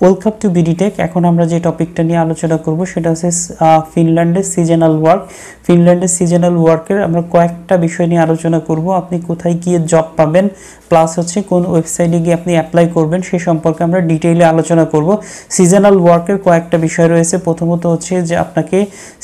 Welcome to BDTech. এখন আমরা যে টপিকটা নিয়ে আলোচনা করব সেটা হচ্ছে ফিনল্যান্ডের সিজনাল ওয়ার্ক। ফিনল্যান্ডের সিজনাল ওয়ার্কের আমরা কয়েকটা বিষয় নিয়ে আলোচনা করব। আপনি কোথায় গিয়ে জব পাবেন, প্লাস হচ্ছে কোন ওয়েবসাইটে গিয়ে আপনি অ্যাপ্লাই করবেন সে সম্পর্কে আমরা ডিটেইলে আলোচনা করব। সিজনাল ওয়ার্কের কয়েকটা বিষয় রয়েছে। প্রথমত হচ্ছে যে আপনাকে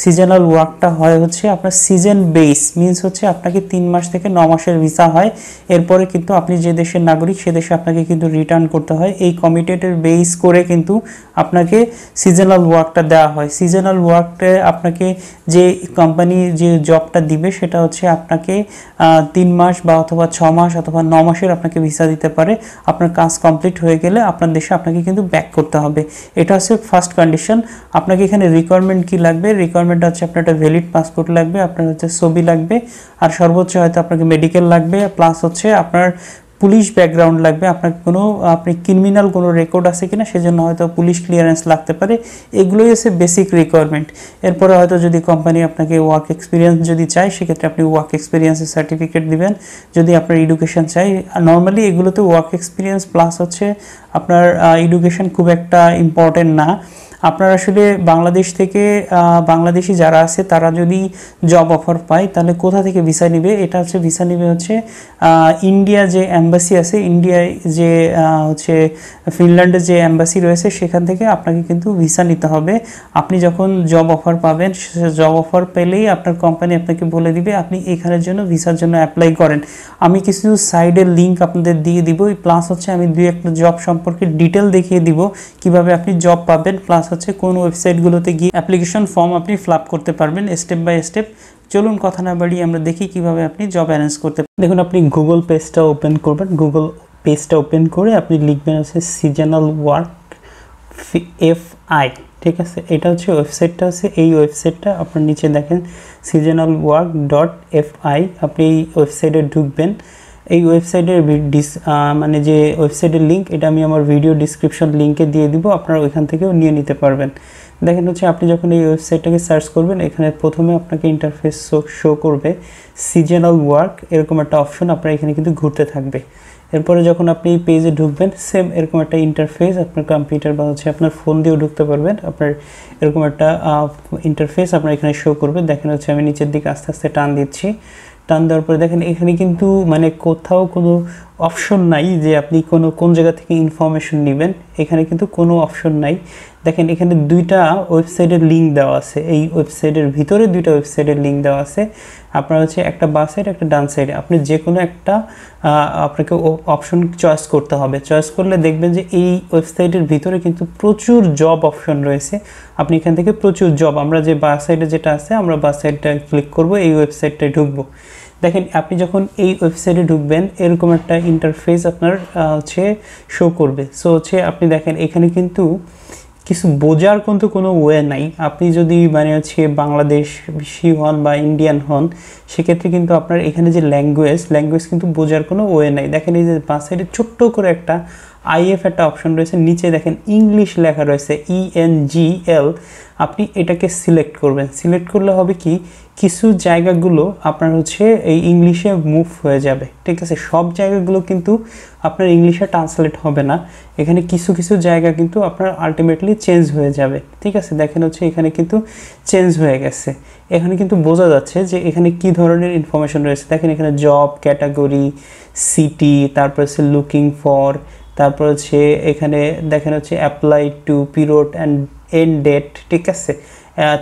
সিজনাল ওয়ার্কটা হয় হচ্ছে আপনার সিজন বেস, মিনস হচ্ছে আপনাকে 3 মাস থেকে 9 মাসের ভিসা হয়। এরপরে কিন্তু আপনি যে দেশের নাগরিক সে দেশে আপনাকে কিন্তু রিটার্ন করতে হয়। এই কমিটেডের বেস করে কিন্তু আপনাকে সিজনাল ওয়ার্কটা দেওয়া হয়। সিজনাল ওয়ার্কটা আপনাকে যে কোম্পানি যে জবটা দিবে সেটা হচ্ছে আপনাকে 3 মাস বা অথবা 6 মাস অথবা 9 মাসের আপনাকে ভিসা দিতে পারে। আপনার কাজ কমপ্লিট হয়ে গেলে আপনার দেশে আপনাকে কিন্তু ব্যাক করতে হবে। এটা হচ্ছে ফার্স্ট কন্ডিশন। আপনাকে এখানে রিকোয়ারমেন্ট কি লাগবে? রিকোয়ারমেন্ট হচ্ছে আপনার একটা ভ্যালিড পাসপোর্ট লাগবে, আপনার হচ্ছে ছবি লাগবে, আর সর্বোচ্চ হয়তো আপনাকে মেডিকেল লাগবে, প্লাস হচ্ছে আপনার পুলিশ ব্যাকগ্রাউন্ড লাগবে। আপনি ক্রিমিনাল কোনো রেকর্ড আছে কিনা সেজন্য হয়তো পুলিশ ক্লিয়ারেন্স লাগতে পারে। এগুলোই হচ্ছে বেসিক রিকোয়ারমেন্ট। এরপরে হয়তো যদি কোম্পানি আপনাকে ওয়ার্ক এক্সপিরিয়েন্স যদি চায় সেক্ষেত্রে আপনি ওয়ার্ক এক্সপিরিয়েন্সের সার্টিফিকেট দিবেন। যদি আপনার এডুকেশন চাই, নর্মালি এগুলোতে ওয়ার্ক এক্সপিরিয়েন্স প্লাস হচ্ছে আপনার এডুকেশন খুব একটা ইম্পর্টেন্ট না। আপনার আসলে বাংলাদেশ থেকে বাংলাদেশি যারা আছে তারা যদি জব অফার পায় তাহলে কোথা থেকে ভিসা নেবে? এটা হচ্ছে ভিসা নেবে হচ্ছে ইন্ডিয়া যে অ্যাম্বাসি আছে, ইন্ডিয়ায় যে হচ্ছে ফিনল্যান্ডের যে অ্যাম্বাসি রয়েছে সেখান থেকে আপনাকে কিন্তু ভিসা নিতে হবে। আপনি যখন জব অফার পাবেন, জব অফার পেলেই আপনার কোম্পানি আপনাকে বলে দিবে আপনি এখানের জন্য ভিসার জন্য অ্যাপ্লাই করেন। আমি কিছু সাইডের লিঙ্ক আপনাদের দিয়ে দিব, প্লাস হচ্ছে আমি 2-1টা জব সম্পর্কে ডিটেল দেখিয়ে দিব কিভাবে আপনি জব পাবেন, প্লাস হচ্ছে কোন ওয়েবসাইটগুলোতে গিয়ে অ্যাপ্লিকেশন ফর্ম আপনি ফিল আপ করতে পারবেন স্টেপ বাই স্টেপ। চলুন কথা না বাড়িয়ে আমরা দেখি কিভাবে আপনি জব অ্যারেঞ্জ করতে পারেন। দেখুন, আপনি গুগল পেজটা ওপেন করবেন। গুগল পেজটা ওপেন করে আপনি লিখবেন হচ্ছে সিজনাল ওয়ার্ক FI, ঠিক আছে? এটা হচ্ছে ওয়েবসাইটটা আছে। এই ওয়েবসাইটটা আপনার নিচে দেখেন seasonalwork.fi। আপনি এই ওয়েবসাইটে ঢুকবেন। এই ওয়েবসাইটের মানে যে ওয়েবসাইটের লিঙ্ক এটা আমি আমার ভিডিও ডিসক্রিপশন লিঙ্কে দিয়ে দিব, আপনারা ওইখান থেকেও নিয়ে নিতে পারবেন। দেখেন হচ্ছে আপনি যখন এই ওয়েবসাইটটাকে সার্চ করবেন এখানে প্রথমে আপনাকে ইন্টারফেস শো করবে সিজনাল ওয়ার্ক, এরকম একটা অপশন আপনার এখানে কিন্তু ঘুরতে থাকবে। এরপরে যখন আপনি এই পেজে ঢুকবেন সেম এরকম একটা ইন্টারফেস আপনার কম্পিউটার বা হচ্ছে আপনার ফোন দিয়েও ঢুকতে পারবেন। আপনার এরকম একটা ইন্টারফেস আপনার এখানে শো করবে। দেখেন হচ্ছে আমি নিচের দিকে আস্তে আস্তে টান দিচ্ছি। টান দেওয়ার পরে দেখেন এখানে কিন্তু মানে কোথাও কোনো অপশন নাই যে আপনি কোন জায়গা থেকে ইনফরমেশন নেবেন। এখানে কিন্তু কোনো অপশন নাই। দেখেন এখানে 2টা ওয়েবসাইটের লিঙ্ক দেওয়া আছে। এই ওয়েবসাইটের ভিতরে 2টা ওয়েবসাইটের লিঙ্ক দেওয়া আছে। আপনার হচ্ছে একটা বাঁ সাইড একটা ডান সাইডে, আপনি যে কোনো একটা আপনাকে অপশন চয়েস করতে হবে। চয়েস করলে দেখবেন যে এই ওয়েবসাইটের ভিতরে কিন্তু প্রচুর জব অপশন রয়েছে। আপনি এখান থেকে প্রচুর জব, আমরা যে বাঁ সাইডে যেটা আছে আমরা বাঁ সাইডটা ক্লিক করব, এই ওয়েবসাইটটায় ঢুকবো। দেখেন আপনি যখন এই ওয়েবসাইটে ঢুকবেন এরকম একটা ইন্টারফেস আপনার হচ্ছে শো করবে। সো হচ্ছে আপনি দেখেন এখানে কিন্তু কিছু বোঝার কিন্তু কোনো ওয়ে নাই। আপনি যদি মানে হচ্ছে বাংলাদেশি হন বা ইন্ডিয়ান হন সেক্ষেত্রে কিন্তু আপনার এখানে যে ল্যাঙ্গুয়েজ কিন্তু বোঝার কোনো ওয়ে নাই। দেখেন এই যে বাঁ সাইডে ছোট্ট করে একটা IF একটা অপশন রয়েছে, নিচে দেখেন ইংলিশ লেখা রয়েছে ENGL। আপনি এটাকে সিলেক্ট করবেন। সিলেক্ট করলে হবে কি কিছু জায়গাগুলো আপনার হচ্ছে এই ইংলিশে মুভ হয়ে যাবে, ঠিক আছে? সব জায়গাগুলো কিন্তু আপনার ইংলিশে ট্রান্সলেট হবে না। এখানে কিছু কিছু জায়গা কিন্তু আপনার আলটিমেটলি চেঞ্জ হয়ে যাবে, ঠিক আছে? দেখেন হচ্ছে এখানে কিন্তু চেঞ্জ হয়ে গেছে। এখানে কিন্তু বোঝা যাচ্ছে যে এখানে কি ধরনের ইনফরমেশন রয়েছে। দেখেন এখানে জব ক্যাটাগরি, সিটি, তারপর হচ্ছে লুকিং ফর, তারপর হচ্ছে এখানে দেখেন হচ্ছে apply to period and end date, ঠিক আছে?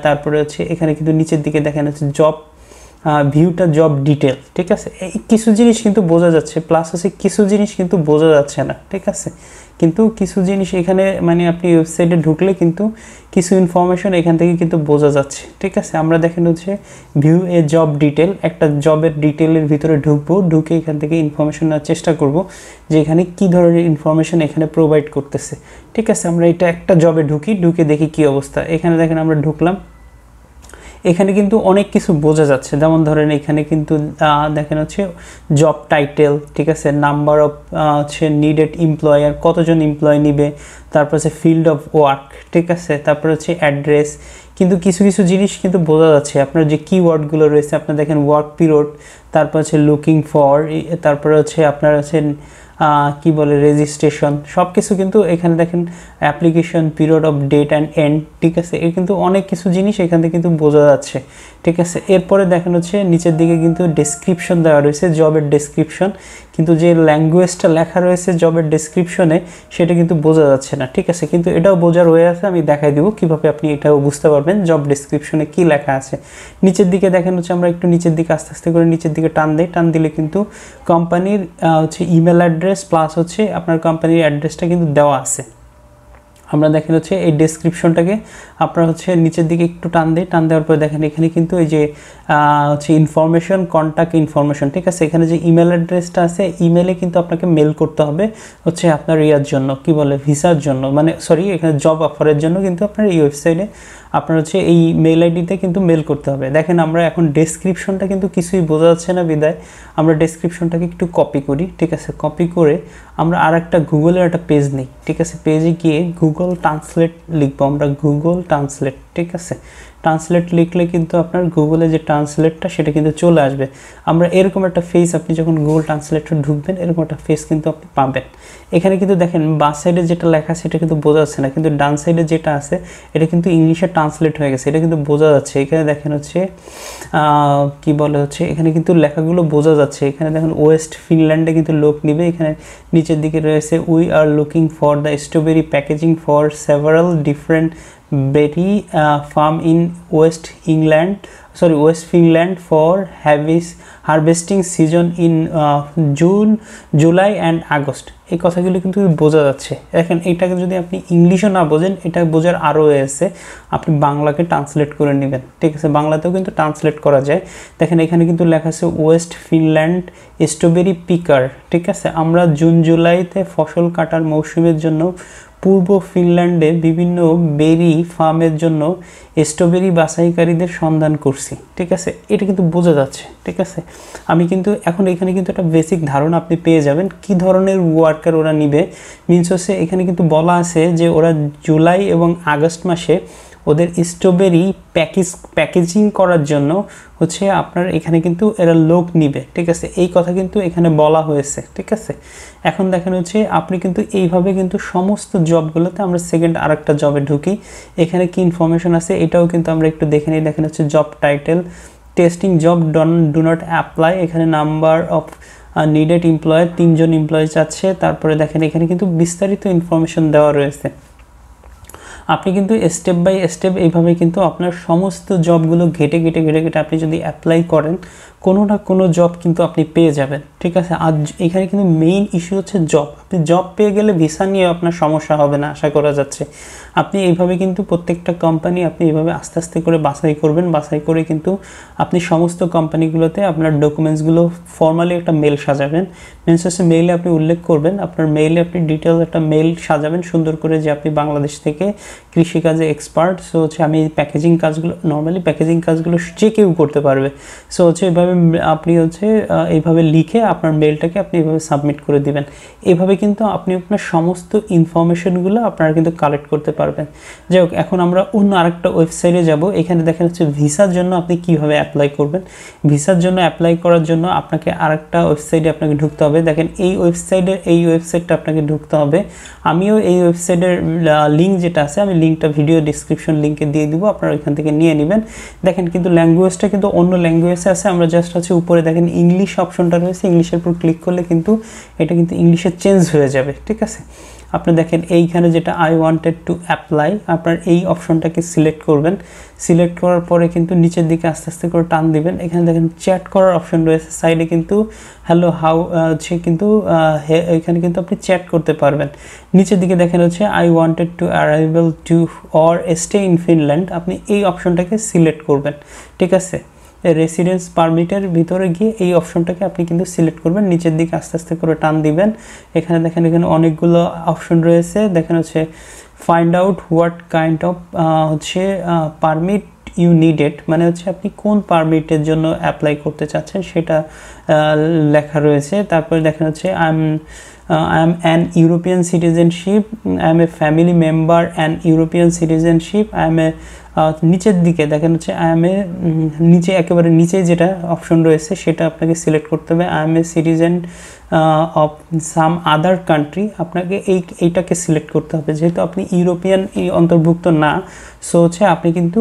তারপরে হচ্ছে এখানে কিন্তু নিচের দিকে দেখেন হচ্ছে জব ভিউটা জব ডিটেল, ঠিক আছে? এই কিছু জিনিস কিন্তু বোঝা যাচ্ছে, প্লাস হচ্ছে কিছু জিনিস কিন্তু বোঝা যাচ্ছে না, ঠিক আছে? কিন্তু কিছু জিনিস এখানে মানে আপনি ওয়েবসাইটে ঢুকলে কিন্তু কিছু ইনফরমেশন এখান থেকে কিন্তু বোঝা যাচ্ছে, ঠিক আছে? আমরা দেখেন হচ্ছে ভিউ এ জব ডিটেল, একটা জবের ডিটেলের ভিতরে ঢুকবো, ঢুকে এখান থেকে ইনফরমেশন নেওয়ার চেষ্টা করব যে এখানে কি ধরনের ইনফরমেশন এখানে প্রোভাইড করতেছে, ঠিক আছে? আমরা এটা একটা জবে ঢুকে দেখি কি অবস্থা। এখানে দেখেন আমরা ঢুকলাম, এখানে কিন্তু অনেক কিছু বোঝা যাচ্ছে। যেমন ধরেন এখানে কিন্তু দেখেন হচ্ছে জব টাইটেল, ঠিক আছে? নাম্বার অফ হচ্ছে নিডেড এমপ্লয়ার, কতজন এমপ্লয় নিবে, তারপর হচ্ছে ফিল্ড অফ ওয়ার্ক, ঠিক আছে? তারপর হচ্ছে অ্যাড্রেস। কিন্তু কিছু কিছু জিনিস কিন্তু বোঝা যাচ্ছে। আপনার যে কিওয়ার্ডগুলো রয়েছে আপনার দেখেন ওয়ার্ক পিরিয়ড, তারপর হচ্ছে লুকিং ফর, তারপর হচ্ছে আপনার হচ্ছে কি বলে রেজিস্ট্রেশন সব কিছু কিন্তু এখানে দেখেন application period of date and end, ঠিক আছে, এর কিন্তু অনেক কিছু জিনিস এখান থেকে কিন্তু বোঝা যাচ্ছে, ঠিক আছে। এরপরে দেখেন হচ্ছে নিচের দিকে কিন্তু ডেসক্রিপশন দেওয়া রয়েছে, জবের ডেসক্রিপশন, কিন্তু যে ল্যাঙ্গুয়েজটা লেখা রয়েছে জবের ডেসক্রিপশনে সেটা কিন্তু বোঝা যাচ্ছে না, ঠিক আছে, কিন্তু এটাও বোঝার হয়ে আছে, আমি দেখাই দিব কিভাবে আপনি এটাও বুঝতে পারবেন জব ডেসক্রিপশনে কি লেখা আছে। নিচের দিকে দেখেন হচ্ছে আমরা একটু নিচের দিকে আস্তে আস্তে করে নিচের দিকে টান দিই, টান দিলে কিন্তু কোম্পানির হচ্ছে ইমেল অ্যাড্রেস প্লাস হচ্ছে আপনার কোম্পানির অ্যাড্রেসটা কিন্তু দেওয়া আছে। আমরা দেখেন হচ্ছে এই ডেসক্রিপশনটাকে আপনারা হচ্ছে নিচের দিকে একটু টান দিই, টান দেওয়ার পরে দেখেন এখানে কিন্তু এই যে হচ্ছে ইনফরমেশন, কন্ট্যাক্ট ইনফরমেশন, ঠিক আছে, এখানে যে ইমেল অ্যাড্রেসটা আছে ইমেলে কিন্তু আপনাকে মেল করতে হবে হচ্ছে আপনার ইয়ার জন্য কি বলে ভিসার জন্য, মানে সরি এখানে জব অফারের জন্য কিন্তু আপনার এই ওয়েবসাইটে আপনার হচ্ছে এই মেল আইডিতে কিন্তু মেল করতে হবে। দেখেন আমরা এখন ডেসক্রিপশনটা কিন্তু কিছুই বোঝা যাচ্ছে না বিদায় আমরা ডেসক্রিপশনটাকে একটু কপি করি, ঠিক আছে, কপি করে আমরা আর একটা গুগলের একটা পেজ নিই, ঠিক আছে, পেজে গিয়ে গুগল ট্রান্সলেট লিখবো আমরা, গুগল ট্রান্সলেট, ঠিক আছে, ট্রান্সলেট লিখলে কিন্তু আপনার গুগলে যে ট্রান্সলেটটা সেটা কিন্তু চলে আসবে। আমরা এরকম একটা ফেস আপনি যখন গুগল ট্রান্সলেটে ঢুকবেন এরকম একটা ফেস কিন্তু আপনি পাবেন। এখানে কিন্তু দেখেন বাঁ সাইডে যেটা লেখা সেটা কিন্তু বোঝা যাচ্ছে না, কিন্তু ডান সাইডে যেটা আছে এটা কিন্তু ইংলিশে ট্রান্সলেট হয়ে গেছে, এটা কিন্তু বোঝা যাচ্ছে। এখানে দেখেন হচ্ছে কি বলে হচ্ছে এখানে কিন্তু লেখাগুলো বোঝা যাচ্ছে। এখানে দেখেন ওয়েস্ট ফিনল্যান্ডে কিন্তু লোক নিবে, এখানে নিচের দিকে রয়েছে we are looking for the strawberry packaging for several different berry firm in West Finland for harvesting season in June, July and August. এই কথাগুলো কিন্তু বোঝা যাচ্ছে। দেখেন এটাকে যদি আপনি ইংলিশও না বোঝেন এটা বোঝার আরও আছে, আপনি বাংলাকে ট্রান্সলেট করে নেবেন, ঠিক আছে, বাংলাতেও কিন্তু ট্রান্সলেট করা যায়। দেখেন এখানে কিন্তু লেখা আছে ওয়েস্ট ফিনল্যান্ড স্ট্রবেরি পিকার, ঠিক আছে, আমরা জুন জুলাইতে ফসল কাটার মৌসুমের জন্য পূর্ব ফিনল্যান্ডে বিভিন্ন বেরি ফার্মের জন্য স্ট্রবেরি বাছাইকারীদের সন্ধান করছি, ঠিক আছে, এটা কিন্তু বোঝা যাচ্ছে, ঠিক আছে। আমি কিন্তু এখন এখানে কিন্তু একটা বেসিক ধারণা আপনি পেয়ে যাবেন কি ধরনের ওয়ার্কার ওরা নিবে। মিনস হচ্ছে এখানে কিন্তু বলা আছে যে ওরা জুলাই এবং আগস্ট মাসে ওদের স্ট্রবেরি প্যাকেজিং করার জন্য হচ্ছে আপনার এখানে কিন্তু এরা লোক নিবে, ঠিক আছে, এই কথা কিন্তু এখানে বলা হয়েছে, ঠিক আছে। এখন দেখেন হচ্ছে আপনি কিন্তু এইভাবে কিন্তু সমস্ত জবগুলোতে আমরা সেকেন্ড আরেকটা জবে ঢুকি, এখানে কি ইনফরমেশন আছে এটাও কিন্তু আমরা একটু দেখে নিই। দেখেন হচ্ছে job title testing job do not apply, এখানে নাম্বার অফ নিডেড এমপ্লয়ার 3 জন এমপ্লয়ি চাচ্ছে। তারপরে দেখেন এখানে কিন্তু বিস্তারিত ইনফরমেশন দেওয়া রয়েছে। আপনি কিন্তু স্টেপ বাই স্টেপ এইভাবে কিন্তু আপনার সমস্ত জবগুলো ঘেটে আপনি যদি অ্যাপ্লাই করেন কোনো না কোনো জব কিন্তু আপনি পেয়ে যাবেন, ঠিক আছে। আর এখানে কিন্তু মেইন ইস্যু হচ্ছে জব, আপনি জব পেয়ে গেলে ভিসা নিয়ে আপনার সমস্যা হবে না আশা করা যাচ্ছে। আপনি এইভাবে কিন্তু প্রত্যেকটা কোম্পানি আপনি এইভাবে আস্তে আস্তে করে বাছাই করবেন, বাছাই করে কিন্তু আপনি সমস্ত কোম্পানিগুলোতে আপনার ডকুমেন্টসগুলো ফর্মালি একটা মেল সাজাবেন। মিনস হচ্ছে মেইলে আপনি উল্লেখ করবেন, আপনার মেইলে আপনি ডিটেলস একটা মেল সাজাবেন সুন্দর করে যে আপনি বাংলাদেশ থেকে কৃষিকাজে এক্সপার্ট, সো হচ্ছে আমি প্যাকেজিং কাজগুলো নর্মালি প্যাকেজিং কাজগুলো যে কেউ করতে পারবে, সো হচ্ছে এভাবে আপনি হচ্ছে এইভাবে লিখে আপনার মেলটাকে আপনি এইভাবে সাবমিট করে দিবেন। এইভাবে কিন্তু আপনি আপনার সমস্ত ইনফরমেশনগুলো আপনারা কিন্তু কালেক্ট করতে পারবেন। যাই হোক এখন আমরা অন্য আরেকটা ওয়েবসাইটে যাব। এখানে দেখেন হচ্ছে ভিসার জন্য আপনি কিভাবে অ্যাপ্লাই করবেন। ভিসার জন্য অ্যাপ্লাই করার জন্য আপনাকে আরেকটা ওয়েবসাইটে আপনাকে ঢুকতে হবে। দেখেন এই ওয়েবসাইটটা আপনাকে ঢুকতে হবে। আমিও এই ওয়েবসাইটের লিঙ্ক যেটা আছে আমি লিঙ্কটা ভিডিও ডিসক্রিপশন লিঙ্কে দিয়ে দিব, আপনারা ওইখান থেকে নিয়ে নেবেন। দেখেন কিন্তু ল্যাঙ্গুয়েজটা কিন্তু অন্য ল্যাঙ্গুয়েজে আছে, আমরা জাস্ট হচ্ছে উপরে দেখেন ইংলিশ অপশনটা রয়েছে, ইংলিশের উপর ক্লিক করলে কিন্তু এটা কিন্তু ইংলিশে চেঞ্জ হয়ে যাবে, ঠিক আছে। আপনি দেখেন এইখানে যেটা আই ওয়ান্টেড টু অ্যাপ্লাই আপনার এই অপশনটাকে সিলেক্ট করবেন। সিলেক্ট করার পরে কিন্তু নিচের দিকে আস্তে আস্তে করে টান দিবেন। এখানে দেখেন চ্যাট করার অপশন রয়েছে সাইডে, কিন্তু হ্যালো হাউ হচ্ছে কিন্তু এখানে কিন্তু আপনি চ্যাট করতে পারবেন। নিচের দিকে দেখেন হচ্ছে I wanted to arrival to or stay in Finland, আপনি এই অপশনটাকে সিলেক্ট করবেন, ঠিক আছে। রেসিডেন্স পারমিটের ভিতরে গিয়ে এই অপশনটাকে আপনি কিন্তু সিলেক্ট করবেন, নিচের দিকে আস্তে আস্তে করে টান দিবেন। এখানে দেখেন এখানে অনেকগুলো অপশন রয়েছে, দেখেন হচ্ছে find out what kind of হচ্ছে পারমিট ইউ নিডেড, মানে হচ্ছে আপনি কোন পারমিটের জন্য অ্যাপ্লাই করতে চাচ্ছেন সেটা লেখা রয়েছে। তারপরে দেখেন হচ্ছে I am an European citizenship, I am a family member an European citizenship, I am a নিচের দিকে দেখেন হচ্ছে আই এম এ নিচে একেবারে নিচে যেটা অপশন রয়েছে সেটা আপনাকে সিলেক্ট করতে হবে। I am a citizen of some other country, আপনাকে এইটাকে সিলেক্ট করতে হবে। যেহেতু আপনি ইউরোপিয়ান অন্তর্ভুক্ত না, সো হচ্ছে আপনি কিন্তু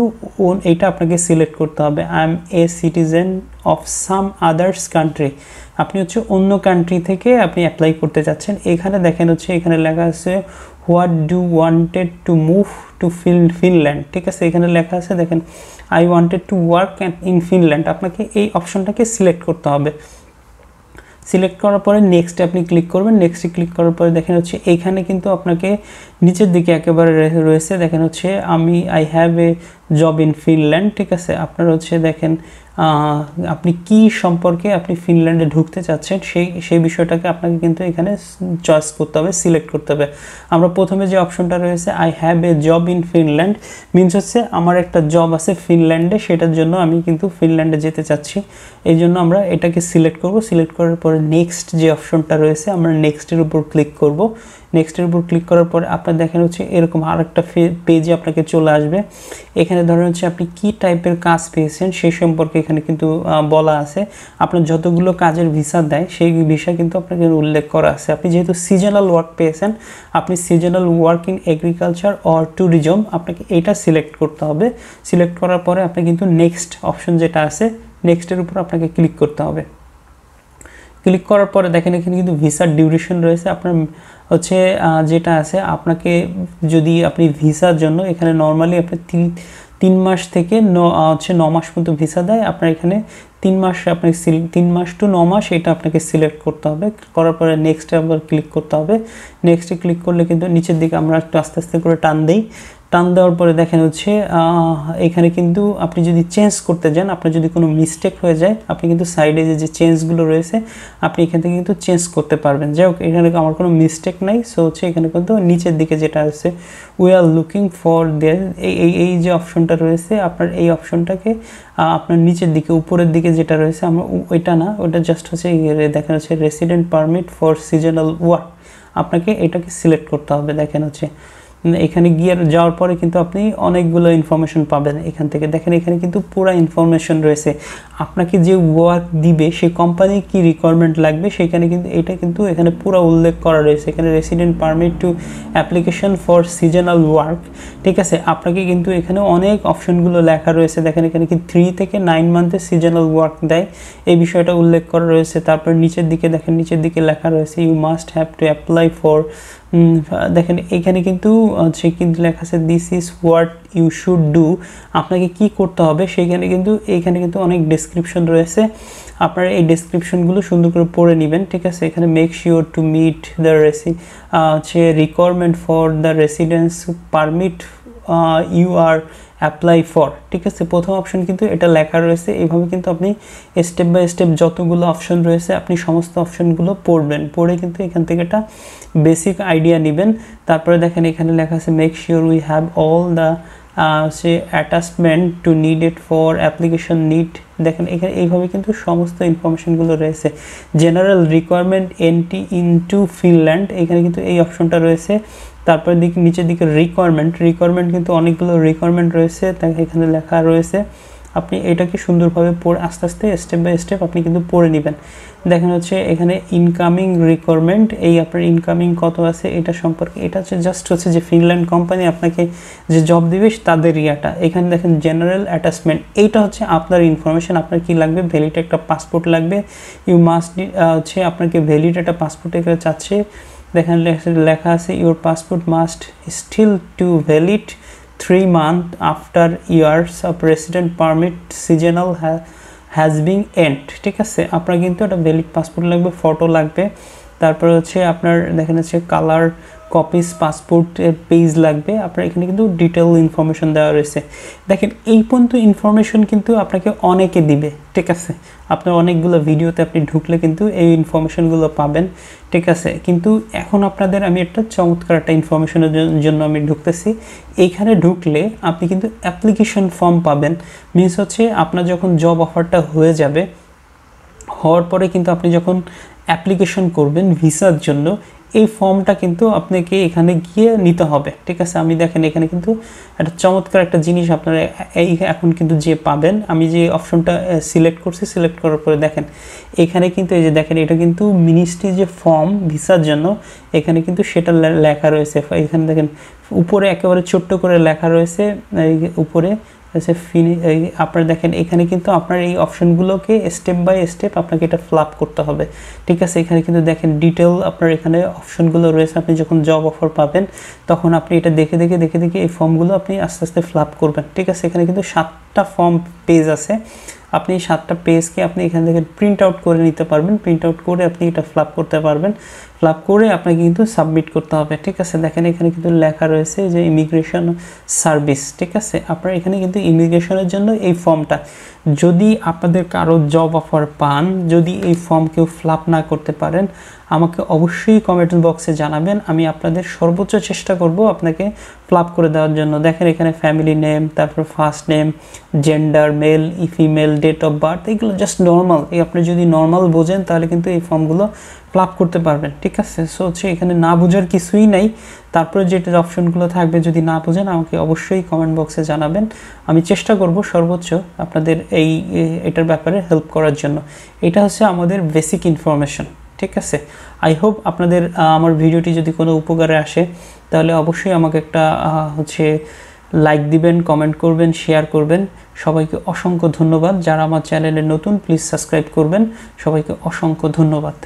এইটা আপনাকে সিলেক্ট করতে হবে। I am a citizen of some others country, আপনি হচ্ছে অন্য কান্ট্রি থেকে আপনি অ্যাপ্লাই করতে চাচ্ছেন। এখানে দেখেন হচ্ছে এখানে লেখা আছে what do wanted to move to Finland, ঠিক আছে। এখানে লেখা আছে দেখেন I wanted to work in Finland, আপনাকে এই অপশনটাকে সিলেক্ট করতে হবে। সিলেক্ট করার পরে নেক্সটে আপনি ক্লিক করবেন। নেক্সটে ক্লিক করার পরে দেখেন হচ্ছে এইখানে কিন্তু আপনাকে নিচের দিকে একেবারে রয়েছে দেখেন হচ্ছে I have a job in Finland, ঠিক আছে। আপনার হচ্ছে দেখেন আপনি কি সম্পর্কে আপনি ফিনল্যান্ডে ঢুকতে চাচ্ছেন সেই বিষয়টাকে আপনাকে কিন্তু এখানে চয়েস করতে হবে, সিলেক্ট করতে হবে। আমরা প্রথমে যে অপশনটা রয়েছে I have a job in Finland means হচ্ছে আমার একটা জব আছে ফিনল্যান্ডে, সেটার জন্য আমি কিন্তু ফিনল্যান্ডে যেতে চাচ্ছি। এই জন্য আমরা এটাকে সিলেক্ট করব। সিলেক্ট করার পরে নেক্সট যে অপশনটা রয়েছে আমরা নেক্সটের উপর ক্লিক করব। নেক্সটের উপর ক্লিক করার পরে আপনার দেখেন হচ্ছে এরকম আরেকটা পেজে আপনাকে চলে আসবে। এখানে ধরেন হচ্ছে আপনি কি টাইপের কাজ পেয়েছেন সেই সম্পর্কে এখানে কিন্তু বলা আছে। আপনার যতগুলো কাজের ভিসা দেয় সেই ভিসা কিন্তু আপনাকে উল্লেখ করা আছে। আপনি যেহেতু সিজনাল ওয়ার্ক পেয়েছেন, আপনি seasonal work in agriculture or tourism, আপনাকে এটা সিলেক্ট করতে হবে। সিলেক্ট করার পরে আপনি কিন্তু নেক্সট অপশন যেটা আছে নেক্সটের উপর আপনাকে ক্লিক করতে হবে। ক্লিক করার পরে দেখেন এখানে কিন্তু ভিসার ডিউরেশন রয়েছে। আপনার হচ্ছে যেটা আছে আপনাকে যদি আপনি ভিসার জন্য এখানে নর্মালি আপনি 3 মাস থেকে 9 মাস পর্যন্ত ভিসা দেয়। আপনার এখানে 3 মাস আপনাকে 3 মাস টু 9 মাস এটা আপনাকে সিলেক্ট করতে হবে। করার পরে নেক্সটে আবার ক্লিক করতে হবে। নেক্সটে ক্লিক করলে কিন্তু নিচের দিকে আমরা একটু আস্তে আস্তে করে টান দিই। টান দেওয়ার পরে দেখেন হচ্ছে এখানে কিন্তু আপনি যদি চেঞ্জ করতে যান, আপনার যদি কোনো মিস্টেক হয়ে যায়, আপনি কিন্তু সাইডে যে চেঞ্জগুলো রয়েছে আপনি এখান থেকে কিন্তু চেঞ্জ করতে পারবেন। যাই হোক এখানে আমার কোনো মিস্টেক নাই, সো হচ্ছে এখানে কিন্তু নিচের দিকে যেটা আছে উই আর লুকিং ফর এই যে অপশনটা রয়েছে আপনার এই অপশনটাকে আপনার নিচের দিকে উপরের দিকে যেটা রয়েছে আমরা ওইটা না, ওটা জাস্ট হচ্ছে দেখেন হচ্ছে resident permit for seasonal work, আপনাকে এটাকে সিলেক্ট করতে হবে। দেখেন হচ্ছে এখানে গিয়ে যাওয়ার পরে কিন্তু আপনি অনেকগুলো ইনফরমেশন পাবেন এখান থেকে। দেখেন এখানে কিন্তু পুরো ইনফরমেশন রয়েছে, আপনাকে যে ওয়ার্ক দিবে সেই কোম্পানি কি রিকোয়ারমেন্ট লাগবে সেখানে কিন্তু এটা কিন্তু এখানে পুরো উল্লেখ করা রয়েছে। এখানে resident permit to application for seasonal work, ঠিক আছে। আপনাকে কিন্তু এখানে অনেক অপশনগুলো লেখা রয়েছে। দেখেন এখানে কি 3 থেকে 9 মান্থের সিজনাল ওয়ার্ক দেয়, এই বিষয়টা উল্লেখ করা রয়েছে। তারপর নিচের দিকে দেখেন নিচের দিকে লেখা রয়েছে you must have to apply for, দেখেন এখানে কিন্তু লেখা আছে this is what you should do, আপনাকে কি করতে হবে সেখানে কিন্তু এইখানে কিন্তু অনেক ডেসক্রিপশন রয়েছে। আপনারা এই ডেসক্রিপশনগুলো সুন্দর করে পড়ে নেবেন, ঠিক আছে। এখানে make sure to meet the requirement for the residence permit you are apply for, ঠিক আছে। প্রথম অপশন কিন্তু এটা লেখা রয়েছে। এইভাবে কিন্তু আপনি স্টেপ বাই স্টেপ যতগুলো অপশন রয়েছে আপনি সমস্ত অপশনগুলো পড়বেন, পড়ে কিন্তু এখান থেকে একটা বেসিক আইডিয়া নেবেন। তারপরে দেখেন এখানে লেখা আছে make sure we have all the attachment two needed for application need, দেখেন এখানে এইভাবে কিন্তু সমস্ত ইনফরমেশনগুলো রয়েছে। General requirement entry into Finland, এখানে কিন্তু এই অপশনটা রয়েছে। তারপরে নিচের দিকে রিকোয়ারমেন্ট কিন্তু অনেকগুলো রিকোয়ারমেন্ট রয়েছে, তাই এখানে লেখা রয়েছে। আপনি এটাকে সুন্দরভাবে পড়ে আস্তে আস্তে স্টেপ বাই স্টেপ আপনি কিন্তু পড়ে নেবেন। দেখেন হচ্ছে এখানে ইনকামিং রিকোয়ারমেন্ট, এই আপনার ইনকামিং কত আছে এটা সম্পর্কে, এটা হচ্ছে জাস্ট হচ্ছে যে ফিনল্যান্ড কোম্পানি আপনাকে যে জব দিবে তাদের ইয়াটা। এখানে দেখেন জেনারেল অ্যাটাচমেন্ট, এইটা হচ্ছে আপনার ইনফরমেশন, আপনার কি লাগবে, ভ্যালিড একটা পাসপোর্ট লাগবে। ইউ মাস্ট হচ্ছে আপনাকে ভ্যালিড একটা পাসপোর্ট এখানে চাচ্ছে। দেখেন লেখা আছে your passport must still to valid 3 months after years of resident permit seasonal has been end, ঠিক আছে। আপনার কিন্তু একটা ভ্যালিড পাসপোর্ট লাগবে, ফটো লাগবে। তারপরে হচ্ছে আপনার দেখেন হচ্ছে কালার কপিস পাসপোর্টের পেজ লাগবে। আপনার এখানে কিন্তু ডিটেল ইনফরমেশন দেওয়া রয়েছে। দেখেন এই পর্যন্ত ইনফরমেশন কিন্তু আপনাকে অনেকে দিবে, ঠিক আছে। আপনার অনেকগুলো ভিডিওতে আপনি ঢুকলে কিন্তু এই ইনফরমেশনগুলো পাবেন, ঠিক আছে। কিন্তু এখন আপনাদের আমি একটা চমৎকার একটা ইনফরমেশনের জন্য আমি ঢুকতেছি। এইখানে ঢুকলে আপনি কিন্তু অ্যাপ্লিকেশন ফর্ম পাবেন। মিনস হচ্ছে আপনার যখন জব অফারটা হয়ে যাবে, হওয়ার পরে কিন্তু আপনি যখন অ্যাপ্লিকেশন করবেন ভিসার জন্য, এই ফর্মটা কিন্তু আপনাকে এখানে গিয়ে নিতে হবে, ঠিক আছে। আমি দেখেন এখানে কিন্তু একটা চমৎকার একটা জিনিস আপনারা এখন কিন্তু যে পাবেন, আমি যে অপশনটা সিলেক্ট করছি, সিলেক্ট করার পরে দেখেন এখানে কিন্তু এই যে দেখেন এটা কিন্তু মিনিস্ট্রি যে ফর্ম ভিসার জন্য, এখানে কিন্তু সেটা লেখা রয়েছে। এখানে দেখেন উপরে একেবারে ছোট্ট করে লেখা রয়েছে, উপরে আপনারা দেখেন এখানে কিন্তু আপনার এই অপশনগুলোকে স্টেপ বাই স্টেপ আপনাকে এটা ফিল আপ করতে হবে, ঠিক আছে। এখানে কিন্তু দেখেন ডিটেল আপনার এখানে অপশনগুলো রয়েছে। আপনি যখন জব অফার পাবেন তখন আপনি এটা দেখে দেখে এই ফর্মগুলো আপনি আস্তে আস্তে ফিল আপ করবেন, ঠিক আছে। এখানে কিন্তু 7টা ফর্ম পেজ আছে। আপনি 7টা পেজকে আপনি এখান থেকে প্রিন্ট আউট করে নিতে পারবেন, প্রিন্ট আউট করে আপনি এটা ফিল আপ করতে পারবেন। ফিল আপ করে আপনাকে কিন্তু সাবমিট করতে হবে, ঠিক আছে। দেখেন এখানে কিন্তু লেখা রয়েছে যে ইমিগ্রেশন সার্ভিস, ঠিক আছে। আপনার এখানে কিন্তু ইমিগ্রেশনের জন্য এই ফর্মটা, যদি আপনাদের কারো জব অফার পান, যদি এই ফর্ম কেউ ফিল আপ না করতে পারেন, আমাকে অবশ্যই কমেন্ট বক্সে জানাবেন। আমি আপনাদের সর্বোচ্চ চেষ্টা করব আপনাকে ফিল আপ করে দেওয়ার জন্য। দেখেন এখানে ফ্যামিলি নেম, তারপর ফার্স্ট নেম, জেন্ডার, মেল ই ফিমেল, ডেট অফ বার্থ, এগুলো জাস্ট নর্মাল। আপনি যদি নর্মাল বোঝেন তাহলে কিন্তু এই ফর্মগুলো ফিল আপ করতে পারবেন, ঠিক আছে। সো হচ্ছে এখানে না বোঝার কিছুই নাই। তারপরে যেটা অপশনগুলো থাকবে যদি না বোঝেন আমাকে অবশ্যই কমেন্ট বক্সে জানাবেন। আমি চেষ্টা করব সর্বোচ্চ আপনাদের এটার ব্যাপারে হেল্প করার জন্য। এটা হচ্ছে আমাদের বেসিক ইনফরমেশন, ঠিক আছে। আই হোপ আপনাদের আমার ভিডিওটি যদি কোনো উপকারে আসে তাহলে অবশ্যই আমাকে একটা হচ্ছে লাইক দিবেন, কমেন্ট করবেন, শেয়ার করবেন। সবাইকে অসংখ্য ধন্যবাদ। যারা আমার চ্যানেলে নতুন প্লিজ সাবস্ক্রাইব করবেন। সবাইকে অসংখ্য ধন্যবাদ।